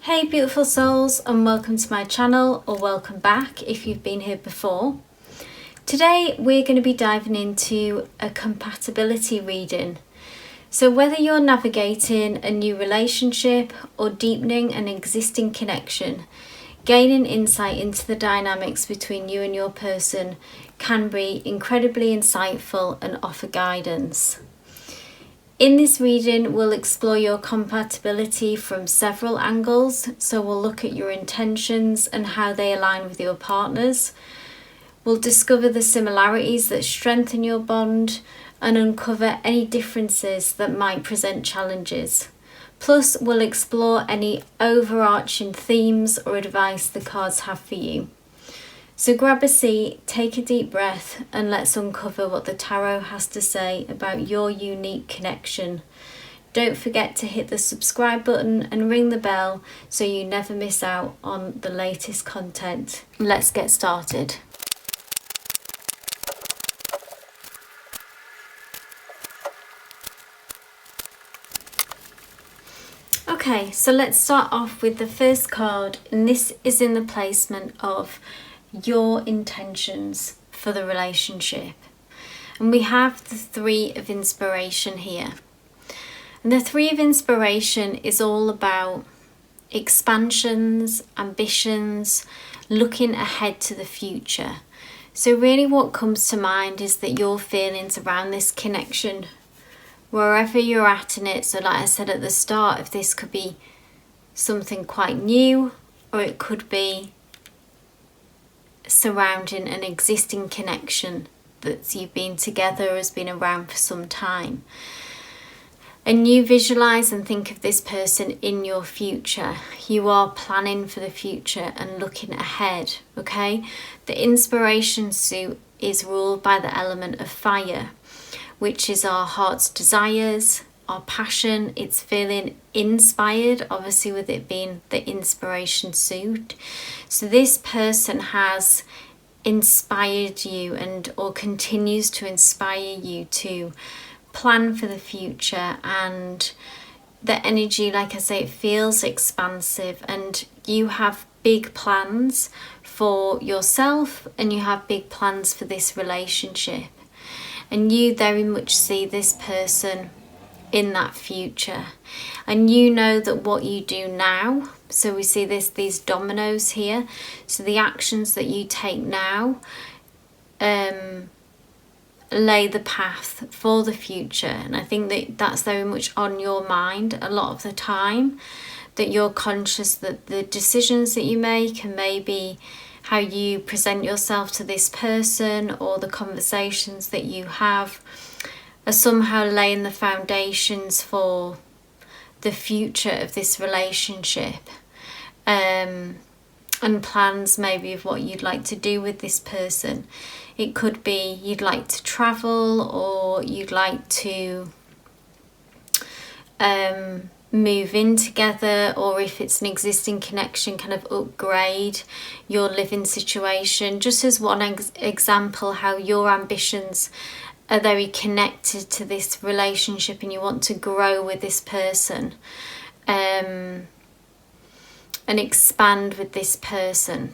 Hey beautiful souls, and welcome to my channel, or welcome back if you've been here before. Today we're going to be diving into a compatibility reading. So whether you're navigating a new relationship or deepening an existing connection, gaining insight into the dynamics between you and your person can be incredibly insightful and offer guidance. In this reading, we'll explore your compatibility from several angles. So we'll look at your intentions and how they align with your partner's. We'll discover the similarities that strengthen your bond and uncover any differences that might present challenges. Plus, we'll explore any overarching themes or advice the cards have for you. So grab a seat, take a deep breath, and let's uncover what the tarot has to say about your unique connection. Don't forget to hit the subscribe button and ring the bell so you never miss out on the latest content. Let's get started. Okay, so let's start off with the first card, and this is in the placement of your intentions for the relationship. And we have the Three of Inspiration here. And the Three of Inspiration is all about expansions, ambitions, looking ahead to the future. So really what comes to mind is that your feelings around this connection, wherever you're at in it. So like I said at the start, if this could be something quite new, or it could be surrounding an existing connection that you've been together, has been around for some time. And you visualize and think of this person in your future. You are planning for the future and looking ahead, okay? The inspiration suit is ruled by the element of fire, which is our heart's desires, our passion. It's feeling inspired, obviously with it being the inspiration suit. So this person has inspired you or continues to inspire you to plan for the future, and the energy, like I say, it feels expansive, and you have big plans for yourself and you have big plans for this relationship, and you very much see this person in that future. And you know that what you do now, so we see these dominoes here, so the actions that you take now lay the path for the future. And I think that that's very much on your mind a lot of the time, that you're conscious that the decisions that you make and maybe how you present yourself to this person or the conversations that you have are somehow laying the foundations for the future of this relationship, and plans maybe of what you'd like to do with this person. It could be you'd like to travel, or you'd like to move in together, or if it's an existing connection, kind of upgrade your living situation. Just as one example, how your ambitions are very connected to this relationship and you want to grow with this person and expand with this person.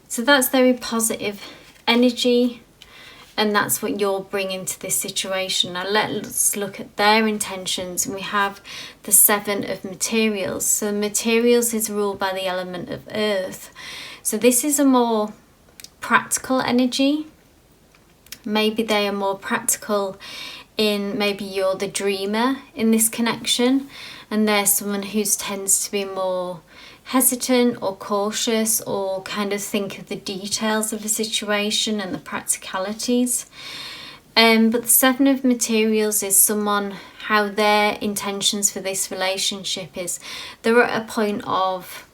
So that's very positive energy, and that's what you're bringing to this situation. Now let's look at their intentions, and we have the Seven of Materials. So materials is ruled by the element of earth. So this is a more practical energy. Maybe they are more practical in, maybe you're the dreamer in this connection, and there's someone who tends to be more hesitant or cautious, or kind of think of the details of the situation and the practicalities. But the Seven of Materials is someone, how their intentions for this relationship is, they're at a point of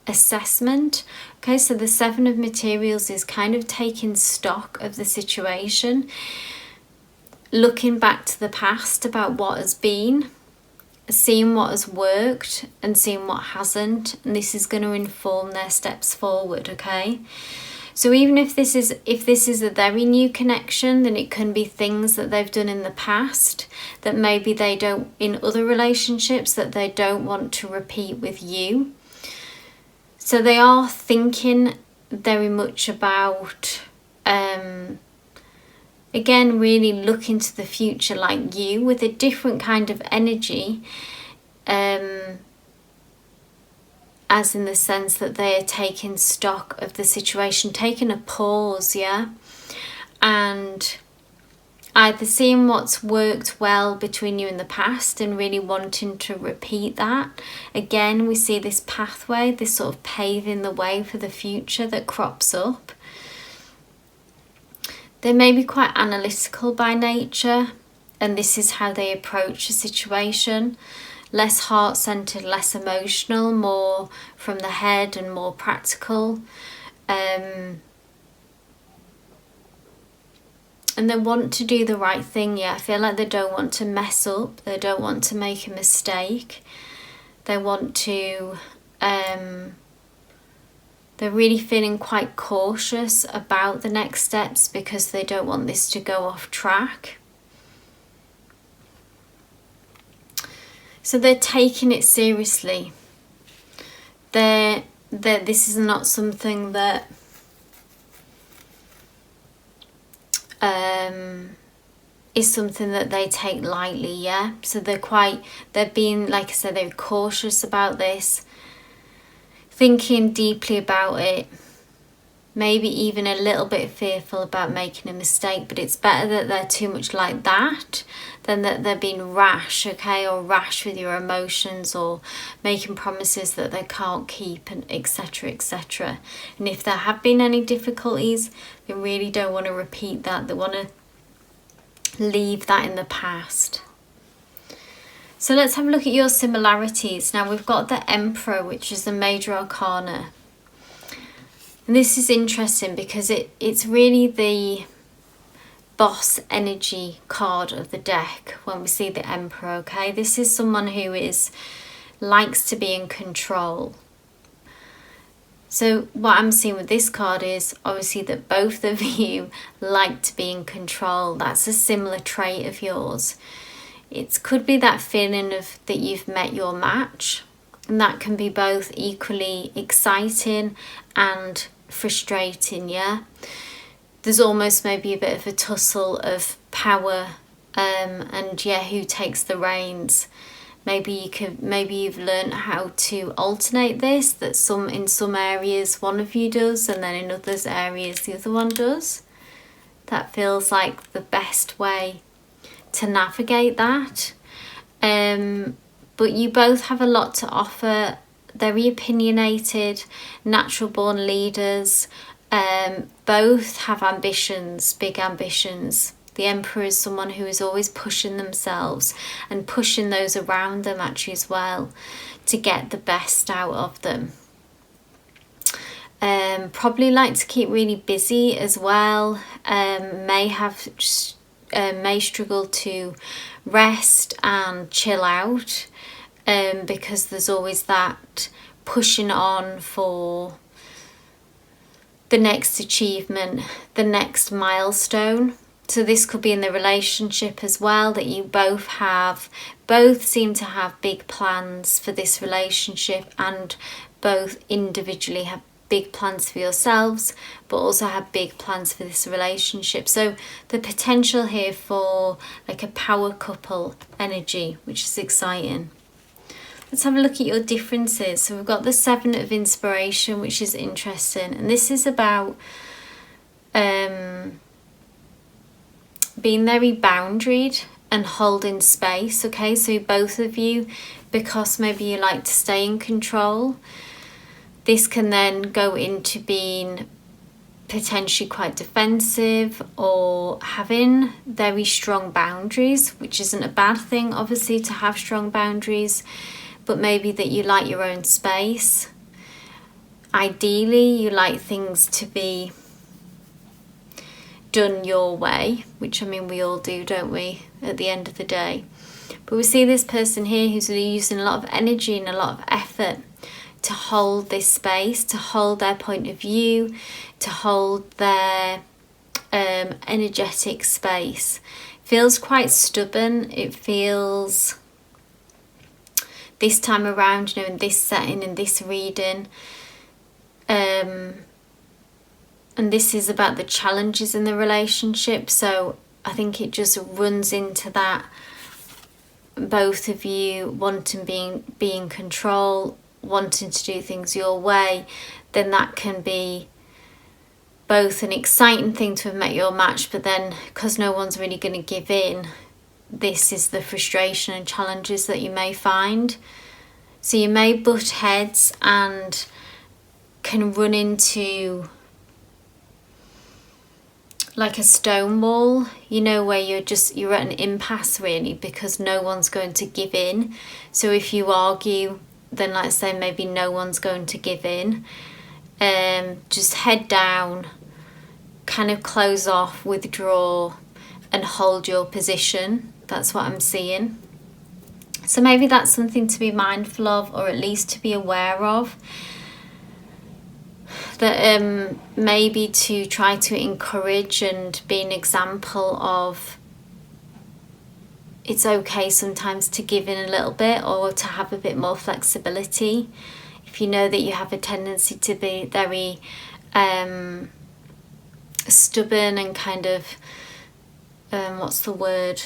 assessment. Okay, so the Seven of Materials is kind of taking stock of the situation, looking back to the past about what has been, seeing what has worked and seeing what hasn't, and this is going to inform their steps forward. Okay, So even if this is a very new connection, then it can be things that they've done in the past that maybe they don't, in other relationships, that they don't want to repeat with you. So they are thinking very much about, again, really looking to the future like you, with a different kind of energy, as in the sense that they are taking stock of the situation, taking a pause, yeah, and either seeing what's worked well between you in the past and really wanting to repeat that. Again, we see this pathway, this sort of paving the way for the future that crops up. They may be quite analytical by nature, and this is how they approach a situation. Less heart-centered, less emotional, more from the head and more practical. And they want to do the right thing, yeah. I feel like they don't want to mess up. They don't want to make a mistake. They want to... they're really feeling quite cautious about the next steps because they don't want this to go off track. So they're taking it seriously. This is not something that is something that they take lightly, yeah. So they're being, like I said, they're cautious about this, thinking deeply about it, maybe even a little bit fearful about making a mistake. But it's better that they're too much like that than that they're being rash, okay, or rash with your emotions, or making promises that they can't keep, and etc, etc. And if there have been any difficulties, they really don't want to repeat that. They want to leave that in the past. So let's have a look at your similarities. Now we've got the Emperor, which is the major arcana. And this is interesting because it's really the boss energy card of the deck when we see the Emperor, okay? This is someone who likes to be in control. So what I'm seeing with this card is obviously that both of you like to be in control. That's a similar trait of yours. It could be that feeling of that you've met your match, and that can be both equally exciting and frustrating, yeah. There's almost maybe a bit of a tussle of power, and yeah, who takes the reins. Maybe you've learned how to alternate this, that in some areas one of you does, and then in others areas the other one does. That feels like the best way to navigate that. But you both have a lot to offer. Very opinionated, natural born leaders. Both have ambitions, big ambitions. The Emperor is someone who is always pushing themselves and pushing those around them actually as well to get the best out of them. Probably like to keep really busy as well. May struggle to rest and chill out, because there's always that pushing on for the next achievement, the next milestone. So this could be in the relationship as well, that you both seem to have big plans for this relationship, and both individually have big plans for yourselves, but also have big plans for this relationship. So the potential here for like a power couple energy, which is exciting. Let's have a look at your differences. So we've got the Seven of Inspiration, which is interesting. And this is about being very boundaried and holding space, okay? So both of you, because maybe you like to stay in control, this can then go into being potentially quite defensive or having very strong boundaries, which isn't a bad thing, obviously, to have strong boundaries, but maybe that you like your own space. Ideally, you like things to be done your way, which I mean we all do, don't we, at the end of the day. But we see this person here who's using a lot of energy and a lot of effort to hold this space, to hold their point of view, to hold their energetic space. Feels quite stubborn. It feels, this time around, in this setting, in this reading, and this is about the challenges in the relationship, so I think it just runs into that, both of you wanting be in control, wanting to do things your way. Then that can be both an exciting thing to have met your match, but then because no one's really going to give in, this is the frustration and challenges that you may find. So you may butt heads and can run into like a stone wall, where you're at an impasse really, because no one's going to give in. So if you argue, then let's say maybe no one's going to give in. Just head down, kind of close off, withdraw, and hold your position. That's what I'm seeing. So maybe that's something to be mindful of, or at least to be aware of. That maybe to try to encourage and be an example of, it's okay sometimes to give in a little bit, or to have a bit more flexibility. If you know that you have a tendency to be very stubborn and kind of, what's the word?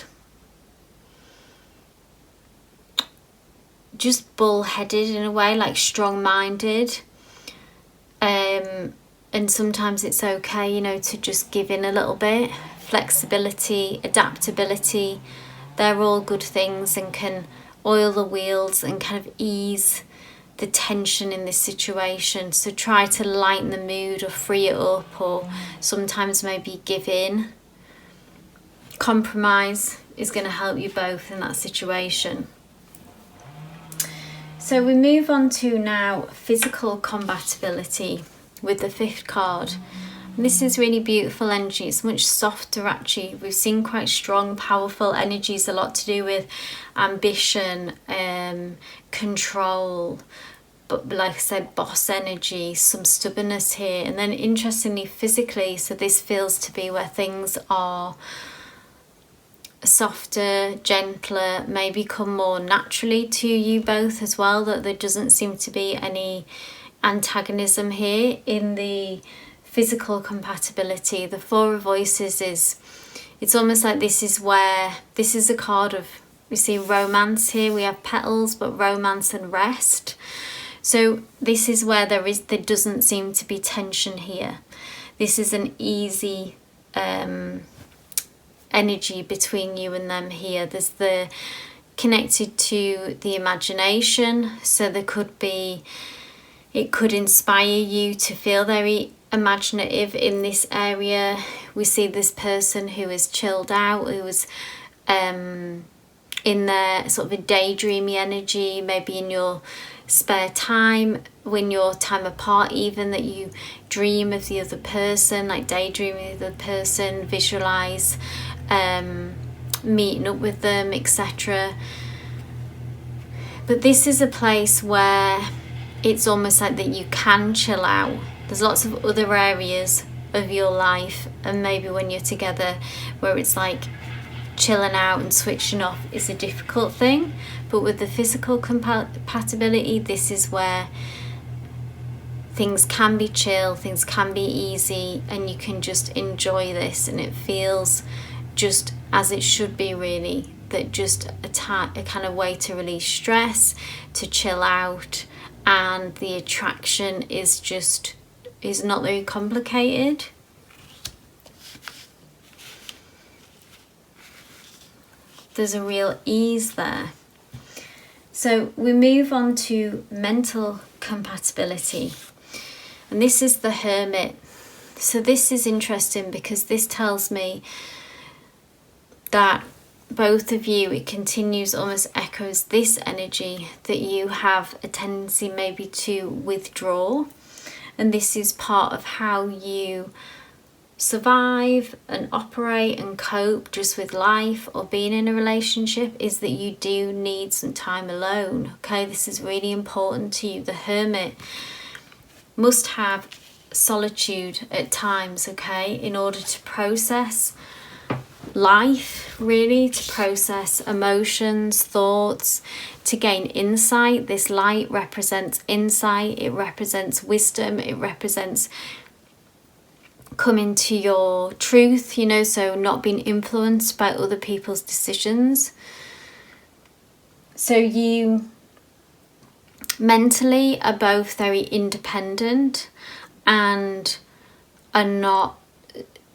Just bullheaded in a way, like strong-minded. And sometimes it's okay, to just give in a little bit. Flexibility, adaptability, they're all good things and can oil the wheels and kind of ease the tension in this situation. So try to lighten the mood or free it up, or sometimes maybe give in. Compromise is going to help you both in that situation. So we move on to now physical compatibility with the 5th card. And this is really beautiful energy. It's much softer actually. We've seen quite strong, powerful energies, a lot to do with ambition, control, but like I said, boss energy, some stubbornness here. And then interestingly, physically, so this feels to be where things are softer, gentler, maybe come more naturally to you both as well, that there doesn't seem to be any antagonism here in the physical compatibility. The 4 of Voices it's almost like this is a card of, we see romance here, we have petals, but romance and rest. So this is where there doesn't seem to be tension here. This is an easy energy between you and them here. There's the connected to the imagination, so it could inspire you to feel very imaginative in this area. We see this person who is chilled out, who is in their sort of a daydreamy energy, maybe in your spare time, when your time apart even, that you dream of the other person, like daydreaming of the other person, visualize meeting up with them, etc. But this is a place where it's almost like that you can chill out. There's lots of other areas of your life, and maybe when you're together, where it's like chilling out and switching off is a difficult thing. But with the physical compatibility, this is where things can be chill, things can be easy, and you can just enjoy this, and it feels just as it should be really, that just a kind of way to release stress, to chill out, and the attraction is not very complicated. There's a real ease there. So we move on to mental compatibility, and this is the Hermit. So this is interesting because this tells me that both of you, it continues, almost echoes this energy, that you have a tendency maybe to withdraw, and this is part of how you survive and operate and cope just with life or being in a relationship is that you do need some time alone. Okay, this is really important to you. The hermit must have solitude at times, okay, in order to process life, really, to process emotions, thoughts, to gain insight. This light represents insight, it represents wisdom, it represents coming to your truth, you know, so not being influenced by other people's decisions. So you mentally are both very independent and are not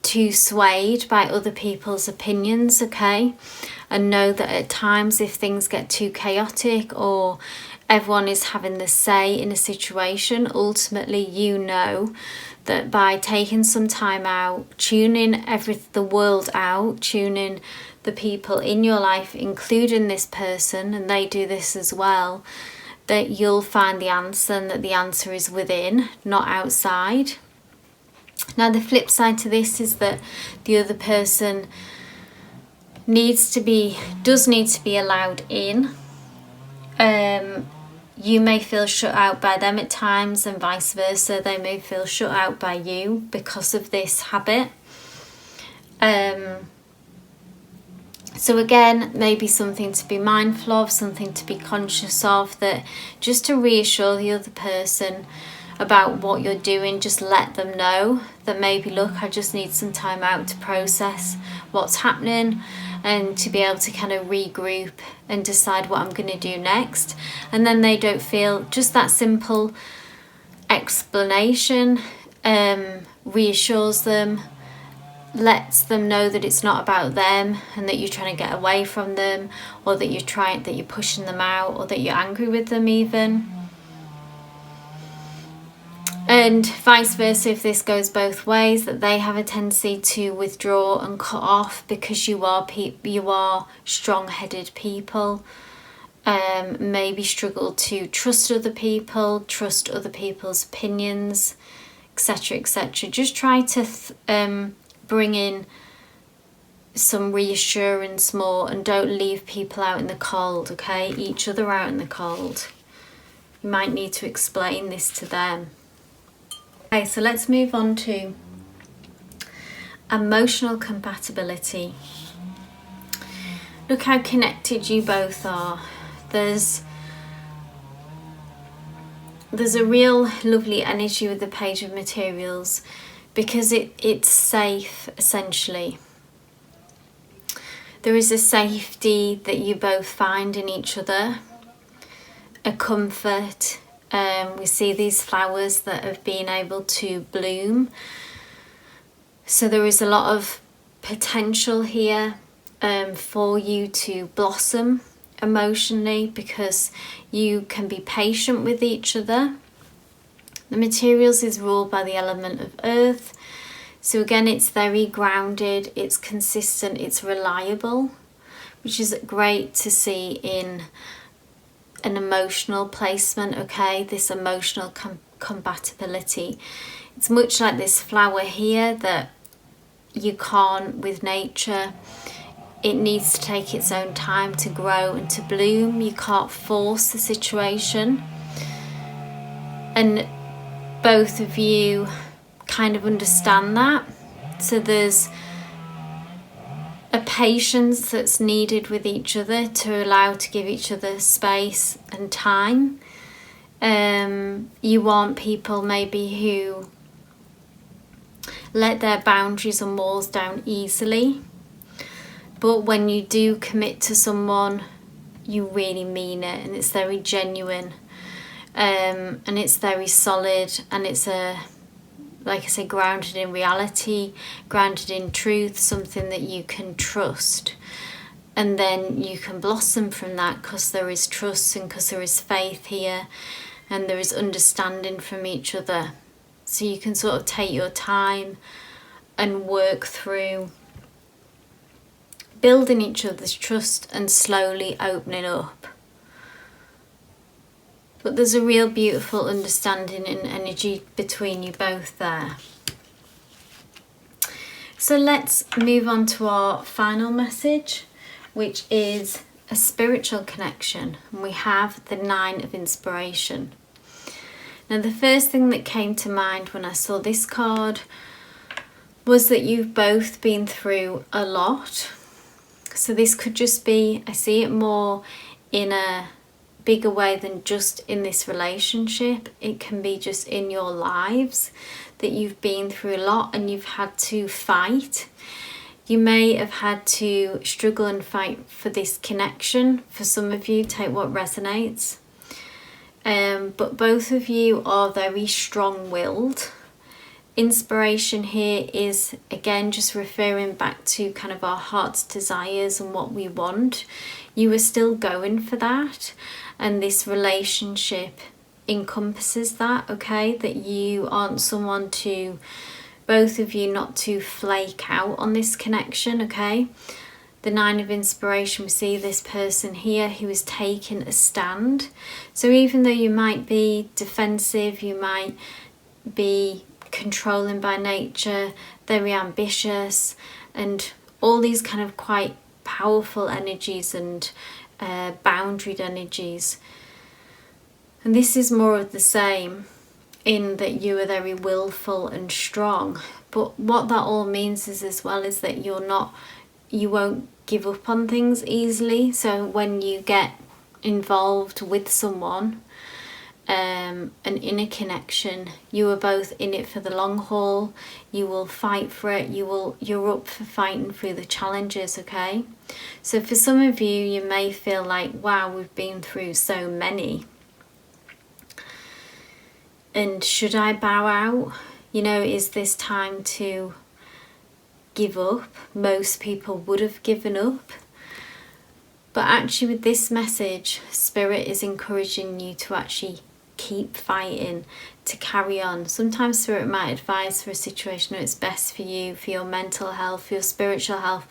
too swayed by other people's opinions, okay? And know that at times if things get too chaotic or everyone is having the say in a situation, ultimately you know that by taking some time out, tuning the world out, tuning the people in your life, including this person, and they do this as well, that you'll find the answer, and that the answer is within, not outside. Now the flip side to this is that the other person does need to be allowed in. You may feel shut out by them at times, and vice versa. They may feel shut out by you because of this habit. So again, maybe something to be mindful of, something to be conscious of, that just to reassure the other person about what you're doing, just let them know that maybe, look, I just need some time out to process what's happening and to be able to kind of regroup and decide what I'm going to do next. And then they don't feel, just that simple explanation reassures them, lets them know that it's not about them and that you're trying to get away from them, or that you're pushing them out, or that you're angry with them even. And vice versa, if this goes both ways, that they have a tendency to withdraw and cut off because you are strong-headed people. Maybe struggle to trust other people, trust other people's opinions, etc., etc. Just try to bring in some reassurance more, and don't leave people out in the cold, okay? Each other out in the cold. You might need to explain this to them. Okay, so let's move on to emotional compatibility. Look how connected you both are. There's a real lovely energy with the Page of Materials, because it's safe, essentially. There is a safety that you both find in each other, a comfort. We see these flowers that have been able to bloom. So there is a lot of potential here for you to blossom emotionally, because you can be patient with each other. The Materials is ruled by the element of earth. So again, it's very grounded, it's consistent, it's reliable, which is great to see in an emotional placement, okay? This emotional compatibility. It's much like this flower here that you can't with nature. It needs to take its own time to grow and to bloom. You can't force the situation. And both of you kind of understand that. So there's a patience that's needed with each other to allow to give each other space and time. You want people maybe who let their boundaries and walls down easily, but when you do commit to someone, you really mean it, and it's very genuine, and it's very solid, and it's like I say, grounded in reality, grounded in truth, something that you can trust. And then you can blossom from that, because there is trust and because there is faith here, and there is understanding from each other. So you can sort of take your time and work through building each other's trust and slowly opening up. But there's a real beautiful understanding and energy between you both there. So let's move on to our final message, which is a spiritual connection. And we have the 9 of Inspiration. Now, the first thing that came to mind when I saw this card was that you've both been through a lot. So this could just be, I see it more in a bigger way than just in this relationship. It can be just in your lives that you've been through a lot and you've had to fight. You may have had to struggle and fight for this connection. For some of you, take what resonates. But both of you are very strong-willed. Inspiration here is, again, just referring back to kind of our heart's desires and what we want. You are still going for that, and this relationship encompasses that, okay? That you aren't someone to, both of you, not to flake out on this connection, okay? The 9 of Inspiration, we see this person here who is taking a stand. So even though you might be defensive, you might be controlling by nature, very ambitious, and all these kind of quite powerful energies and boundaried energies. And this is more of the same, in that you are very willful and strong. But what that all means is as well is that you won't give up on things easily. So when you get involved with someone and in a connection, you are both in it for the long haul. You will fight for it. You're up for fighting through the challenges, okay? So for some of you, you may feel like, wow, we've been through so many, and should I bow out? You know, is this time to give up? Most people would have given up. But actually with this message, Spirit is encouraging you to actually keep fighting, to carry on. Sometimes Spirit might advise for a situation that it's best for you, for your mental health, for your spiritual health,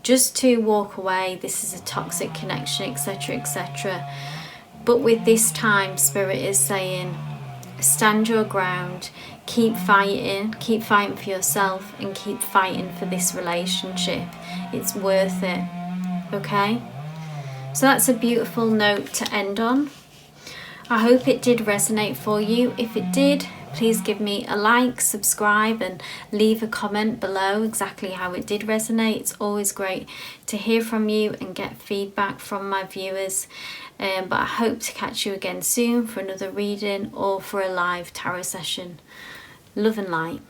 just to walk away. This is a toxic connection, etc., etc. But with this time, Spirit is saying, stand your ground, keep fighting for yourself, and keep fighting for this relationship. It's worth it, okay? So that's a beautiful note to end on. I hope it did resonate for you. If it did, please give me a like, subscribe, and leave a comment below exactly how it did resonate. It's always great to hear from you and get feedback from my viewers. But I hope to catch you again soon for another reading or for a live tarot session. Love and light.